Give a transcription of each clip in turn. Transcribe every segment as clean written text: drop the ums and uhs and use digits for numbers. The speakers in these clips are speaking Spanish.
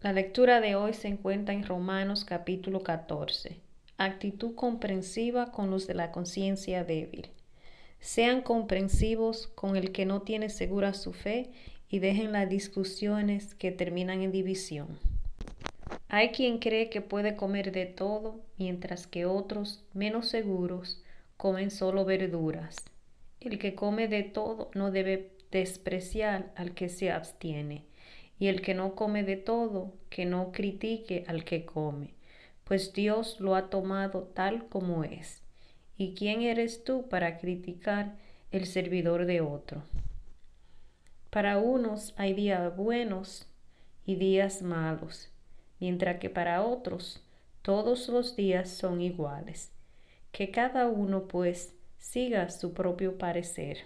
La lectura de hoy se encuentra en Romanos capítulo 14. Actitud comprensiva con los de la conciencia débil. Sean comprensivos con el que no tiene segura su fe y dejen las discusiones que terminan en división. Hay quien cree que puede comer de todo, mientras que otros, menos seguros, comen solo verduras. El que come de todo no debe despreciar al que se abstiene, y el que no come de todo, que no critique al que come, pues Dios lo ha tomado tal como es. ¿Y quién eres tú para criticar el servidor de otro? Para unos hay días buenos y días malos, mientras que para otros todos los días son iguales. Que cada uno, pues, siga su propio parecer.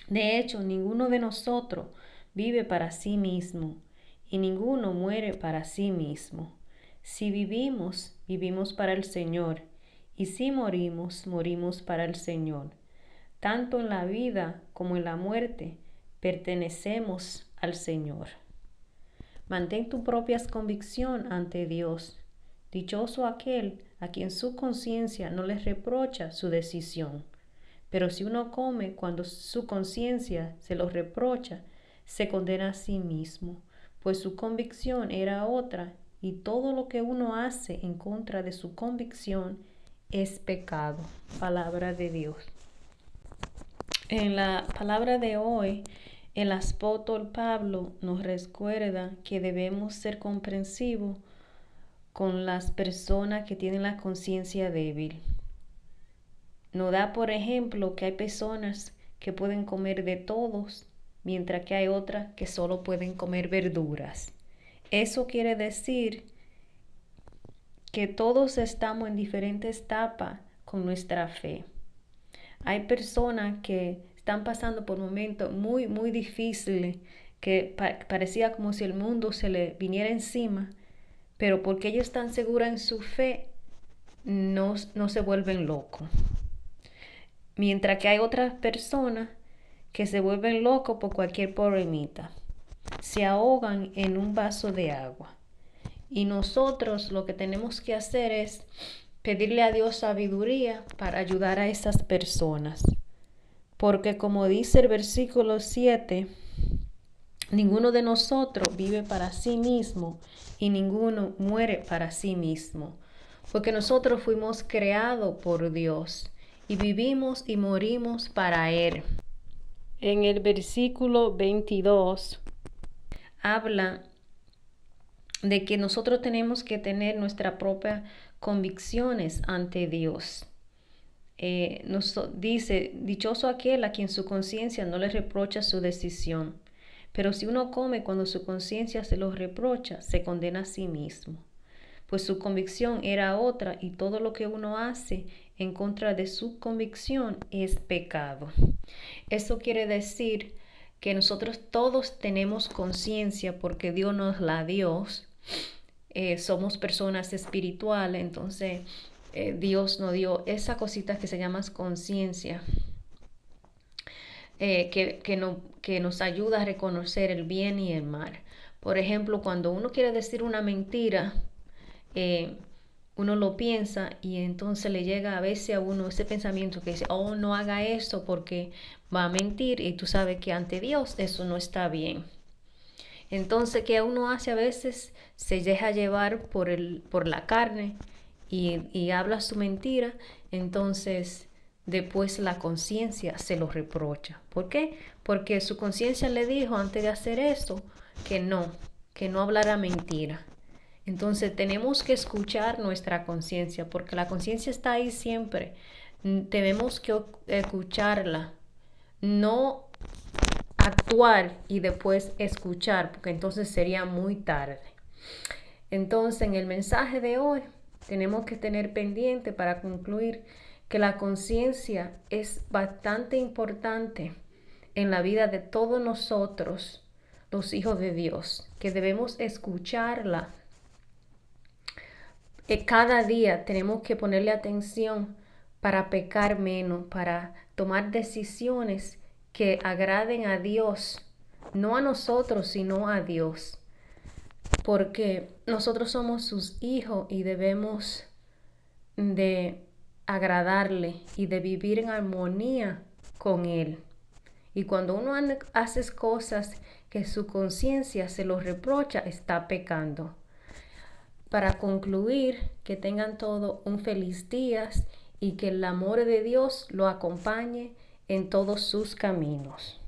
De hecho, ninguno de nosotros vive para sí mismo, y ninguno muere para sí mismo. Si vivimos, vivimos para el Señor, y si morimos, morimos para el Señor. Tanto en la vida como en la muerte, pertenecemos al Señor. Mantén tu propia convicción ante Dios. Dichoso aquel a quien su conciencia no le reprocha su decisión. Pero si uno come cuando su conciencia se lo reprocha, se condena a sí mismo, pues su convicción era otra, y todo lo que uno hace en contra de su convicción es pecado. Palabra de Dios. En la palabra de hoy, el apóstol Pablo nos recuerda que debemos ser comprensivos con las personas que tienen la conciencia débil. Nos da por ejemplo que hay personas que pueden comer de todos, mientras que hay otras que solo pueden comer verduras. Eso quiere decir que todos estamos en diferentes etapas con nuestra fe. Hay personas que están pasando por momentos muy difíciles, que parecía como si el mundo se le viniera encima, pero porque ellos están seguros en su fe, no se vuelven locos. Mientras que hay otras personas que se vuelven locos por cualquier problemita. Se ahogan en un vaso de agua. Y nosotros lo que tenemos que hacer es pedirle a Dios sabiduría para ayudar a esas personas. Porque como dice el versículo 7, ninguno de nosotros vive para sí mismo y ninguno muere para sí mismo. Porque nosotros fuimos creados por Dios y vivimos y morimos para Él. En el versículo 22 habla de que nosotros tenemos que tener nuestras propias convicciones ante Dios. Nos dice, dichoso aquel a quien su conciencia no le reprocha su decisión. Pero si uno come cuando su conciencia se lo reprocha, se condena a sí mismo. Pues su convicción era otra y todo lo que uno hace en contra de su convicción es pecado. Eso quiere decir que nosotros todos tenemos conciencia porque Dios nos la dio. Somos personas espirituales, entonces Dios nos dio esa cosita que se llama conciencia, que nos ayuda a reconocer el bien y el mal. Por ejemplo, cuando uno quiere decir una mentira, uno lo piensa y entonces le llega a veces a uno ese pensamiento que dice, oh, no haga eso porque va a mentir, y tú sabes que ante Dios eso no está bien. Entonces, ¿qué uno hace a veces? Se deja llevar por la carne y habla su mentira, entonces después la conciencia se lo reprocha. ¿Por qué? Porque su conciencia le dijo antes de hacer eso que no hablara mentira. Entonces tenemos que escuchar nuestra conciencia, porque la conciencia está ahí siempre. Tenemos que escucharla, no actuar y después escuchar, porque entonces sería muy tarde. Entonces, en el mensaje de hoy tenemos que tener pendiente para concluir que la conciencia es bastante importante en la vida de todos nosotros, los hijos de Dios, que debemos escucharla. Cada día tenemos que ponerle atención para pecar menos, para tomar decisiones que agraden a Dios, no a nosotros, sino a Dios. porque nosotros somos sus hijos y debemos de agradarle y de vivir en armonía con él. Y cuando uno hace cosas que su conciencia se lo reprocha, está pecando. Para concluir, que tengan todo un feliz día y que el amor de Dios lo acompañe en todos sus caminos.